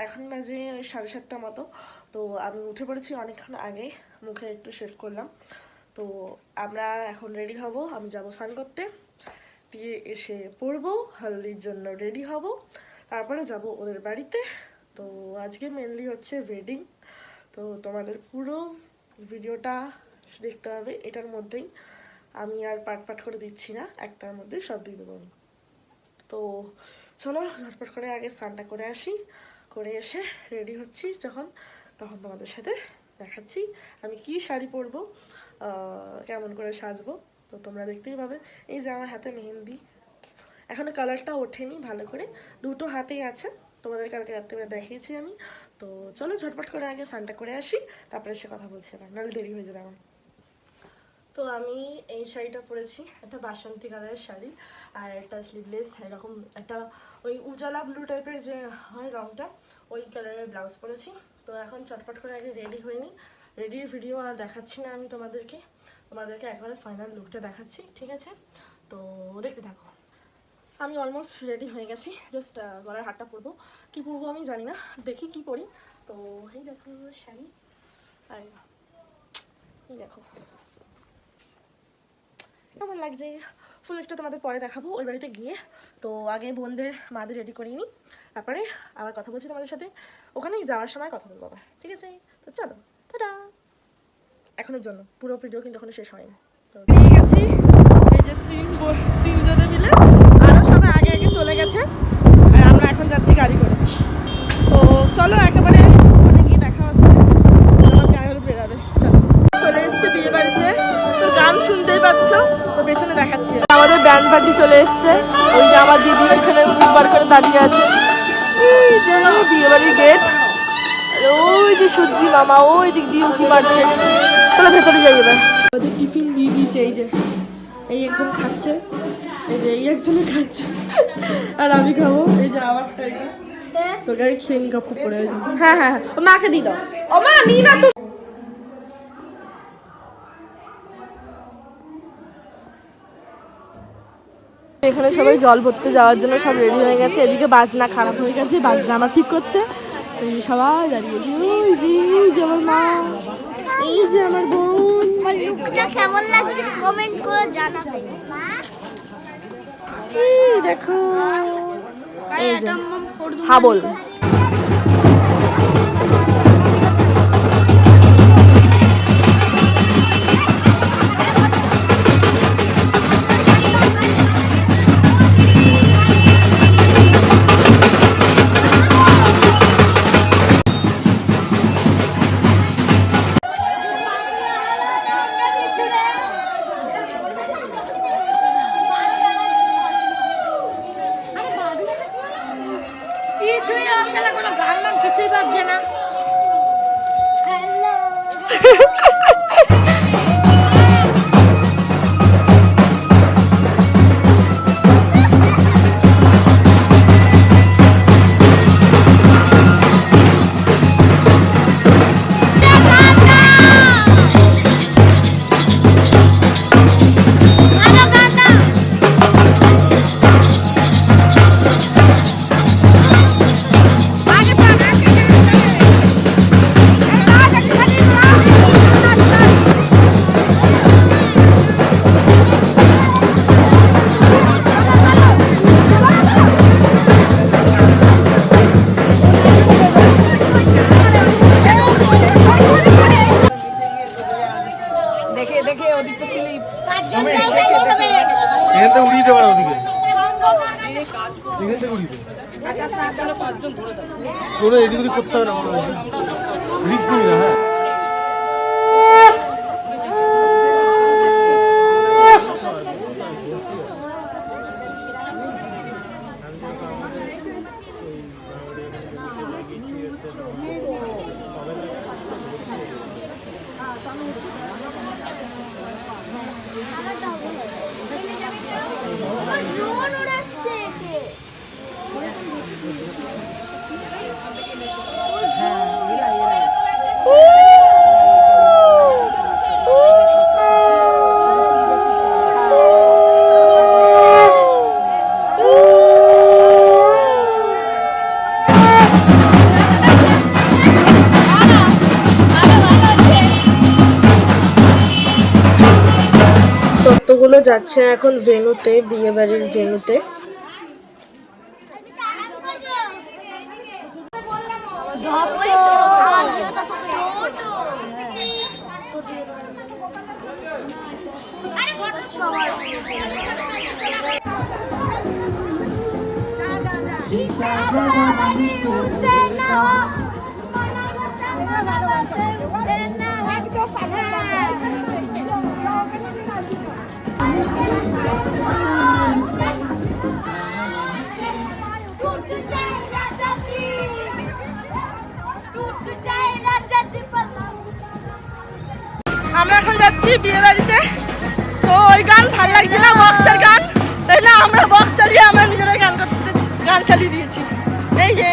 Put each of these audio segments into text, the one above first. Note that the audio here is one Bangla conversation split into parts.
এখন বাজে 7:30 মতো। তো আমি উঠে পড়েছি অনেকক্ষণ আগে, মুখে একটু শেভ করলাম। তো আমরা এখন রেডি হব, আমি যাব স্নান করতে, দিয়ে এসে পড়বো, হলদির জন্য রেডি হব, তারপরে যাব ওদের বাড়িতে। তো আজকে মেনলি হচ্ছে ওয়েডিং। তো তোমাদের পুরো ভিডিওটা দেখতে হবে, এটার মধ্যেই আমি আর পাট করে দিচ্ছি না, একটার মধ্যে সব দিয়ে দেবো। তো চলো ঝটপট করে আগে স্নানটা করে আসি, করে এসে রেডি হচ্ছি তখন তোমাদের সাথে দেখাচ্ছি আমি কি শাড়ি পরবো, কেমন করে সাজবো। তো তোমরা দেখতেই পাবে। এই যে আমার হাতে মেহেন্দি, এখনো কালারটা ওঠেনি ভালো করে, দুটো হাতেই আছে, তোমাদের কালকে রাত্রিবেলা দেখিয়েছি আমি। তো চলো ঝটপট করে আগে স্নানটা করে আসি, তারপরে সে কথা বলছি আবার, নাহলে দেরি হয়ে যাবে আমার। তো আমি এই শাড়িটা পরেছি, একটা বাসন্তী কালারের শাড়ি, আর একটা স্লিভলেস এরকম একটা ওই উজালা ব্লু টাইপের যে হয় রঙটা, ওই কালারের ব্লাউজ পরেছি। তো এখন চটপট করে আগে রেডি হয়নি, রেডির ভিডিও আর দেখাচ্ছি না আমি তোমাদেরকে একবারে ফাইনাল লুকটা দেখাচ্ছি, ঠিক আছে? তো দেখতে থাকো। আমি অলমোস্ট রেডি হয়ে গেছি, জাস্ট গলার হারটা পরবো, কী পরবো আমি জানি না, দেখি কি পরি। তো এই দেখো শাড়ি, আর এই দেখো কেমন লাগছে। ফুল একটা তোমাদের পরে দেখাবো ওই বাড়িতে গিয়ে। তো আগে বোনদের মাদের রেডি করিয়ে নিই, তারপরে আবার কথা বলছি তোমাদের সাথে, ওখানে যাওয়ার সময় কথা বলবো আবার, ঠিক আছে? তো চলো টাটা। এখনের জন্য পুরো ভিডিও কিন্তু এখনো শেষ হয়নি। তো পেয়ে গেছি, এই যে তিনজনে মিলে, আরও সবাই আগে আগে চলে গেছে, আর আমরা এখন যাচ্ছি গাড়ি করে। তো চলো একেবারে ওখানে গিয়ে দেখা হচ্ছে যখন গায়ে হলুদ বেরোবে। চলো, চলে এসছে বিয়ে বাড়িতে, তো গান শুনতেই পাচ্ছ, তো পেছনে দেখাচ্ছি আমাদের ব্যান্ড পার্টি চলে এসছে। ওই যে আমার দিদি ওইখানে মুখ বার করে দাঁড়িয়ে আছে, এই যে বিয়ে বাড়ির গেট, ওই যে সূর্যি মামা ওই দিক দিয়ে উঁকি মারছে। চলো ভেতরে যাই এবার। ওদের টিফিন দিয়ে দিয়েছে, এই যে এই একজন খাচ্ছে, এই যে এই একজনে খাচ্ছে, আর আমি খাবো এই যে আমার তোর গাড়ি খেয়ে নি, কাপড় পরে। হ্যাঁ হ্যাঁ হ্যাঁ, ও মাকে দিয়ে দাও, ও মা নি না তো। এখানে সবাই জল ভরতে যাওয়ার জন্য সব রেডি হয়ে গেছে, এদিকে বাজনা খারাপ হয়ে গেছে, বাজনা আমার ঠিক করছে। তো সবাই দাঁড়িয়েছে, ওই যে আমার মা, এই যে আমার বোন। লুকটা কেমন লাগছে কমেন্ট করে জানাবে। এই দেখো এই যে হাবল। কিছুই হচ্ছে না, কোনো গান নাম কিছুই বাজছে না। তোরা এদিক ওদিক করতে হবে না, রিস্ক নিবি না। হ্যাঁ গাড়িগুলো যাচ্ছে এখন ভেন্যুতে, বিয়ে বাড়ির ভেন্যুতে। আমরা এখন যাচ্ছি বিয়ে বাড়িতে। তো ওই গান ভালো লাগছে না, বক্সের গান, তাই না আমরা বক্স চালিয়ে আমরা নিজেরাই গান চালিয়ে দিয়েছি। এই যে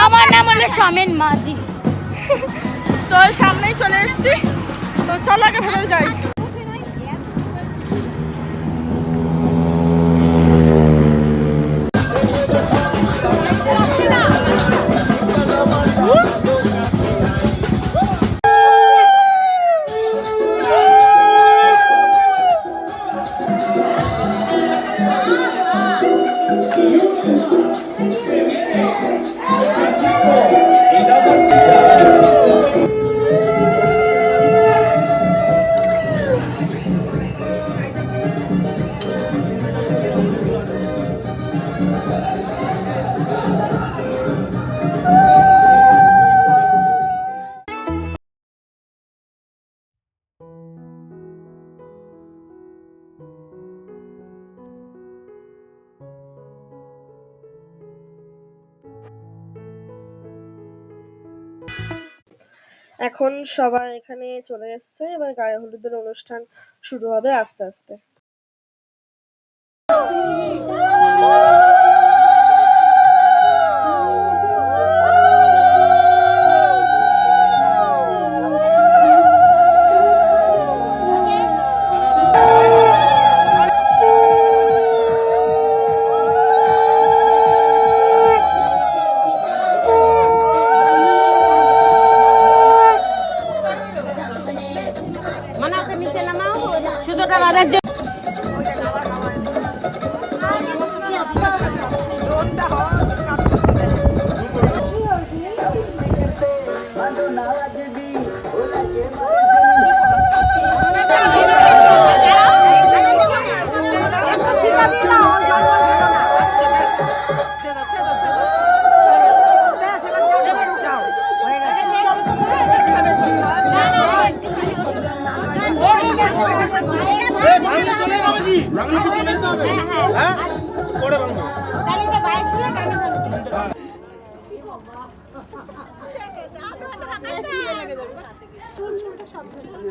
আমার নাম হলো সমেন মাঝি। তো সামনেই চলে এসেছি, তো চলো আগে ভেতরে যাই। এখন সবাই এখানে চলে এসছে, এবার গায়ে হলুদের অনুষ্ঠান শুরু হবে আস্তে আস্তে।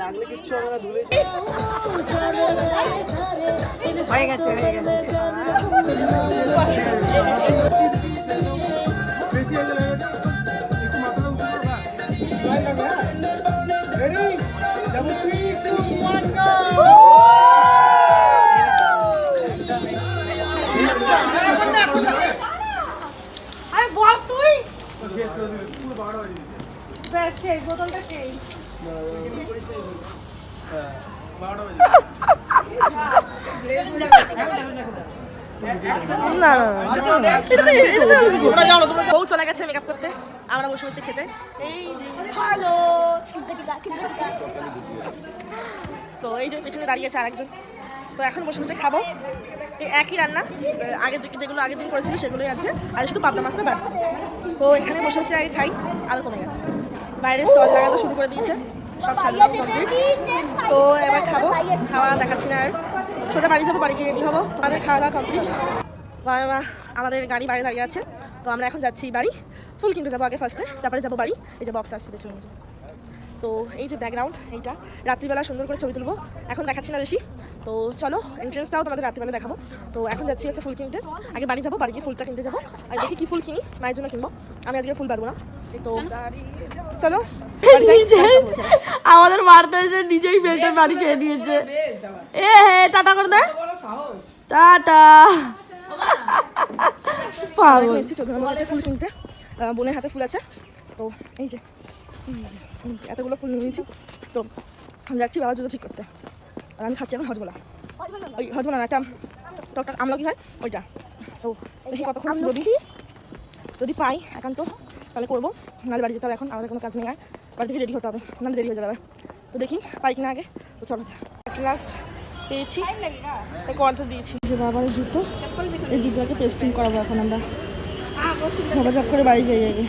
লাগলে কিচ্ছু হবে না, ধুলে হয়ে গেছে হয়ে গেছে। আরে বল তুই বোতলটা খেয়ে বউ চলে গেছে মেকআপ করতে, আমরা বসে বসে খেতে। এই যে তো এই যে পেছনে দাঁড়িয়ে আছে আরেকজন। তো এখন বসে বসে খাবো, এই একই রান্না, আগে যেগুলো আগের দিন করেছিল সেগুলোই আছে, আর শুধু পাবদা মাছটা বাদ। তো এখানে বসে বসে আগে খাই, আরও কমে গেছে। বাইরে স্টল লাগাতে শুরু করে দিয়েছে, সব সাজানো কমপ্লিট। তো এবার খাবো, খাওয়া দেখাচ্ছি না আর, সোজা বাড়ি যাবো, বাড়ি গিয়ে রেডি হবো। আমাদের খাওয়া দাওয়া কমপ্লিট, আমাদের গাড়ি বাইরে দাঁড়িয়ে আছে। তো আমরা এখন যাচ্ছি বাড়ি, ফুল কিনতে যাবো আগে ফার্স্টে, তারপরে যাবো বাড়ি। এই যে বক্স আসছে পেছনে। তো এই যে ব্যাকগ্রাউন্ড, এইটা রাত্রিবেলা সুন্দর করে ছবি তুলবো, এখন দেখাচ্ছি না বেশি। তো চলো এন্ট্রেন্সটাও তোমাদের রাত্রিবেলা দেখাবো। তো এখন যাচ্ছি হচ্ছে ফুল কিনতে, আগে বাড়ি যাবো, বাড়ি গিয়ে ফুলটা কিনতে যাবো, আর দেখি কী ফুল কিনি, মায়ের জন্য কিনবো। আমি আজকে ফুল পারবো না, তো চলো। আমাদের মারতে এসে নিজেই বেলটার বাড়ি খেয়ে নিয়েছে। এ হে টাটা করে দে, টাটা। ফুল কিনতে, বোনের হাতে ফুল আছে। তো এই যে এতগুলো ফুল নিয়ে নিয়েছি। তো আমি যাচ্ছি বাবার জুতো ঠিক করতে। আর আমি খাচ্ছি এখন হজমোলা। ওই হজমোলা না, একটা ডক্টর আমলকি হয় ওইটা। তো দেখি কতক্ষণ যদি পাই একান্ত তাহলে করবো, নাহলে বাড়ি যেতে হবে। এখন আমাদের কোনো কাজ নেই, আর বাড়ি থেকে রেডি হতে হবে, নাহলে দেরি হয়ে যাবে আবার। তো দেখি পাই কিনা আগে। তো চলো, একটা ক্লাস পেয়েছি, কর্থ দিয়েছি যে বাবার জুতো, এই জুতোটাকে পেস্টিং করাবো এখন আমরা। বাবা জব করে বাড়ি যাই আগে।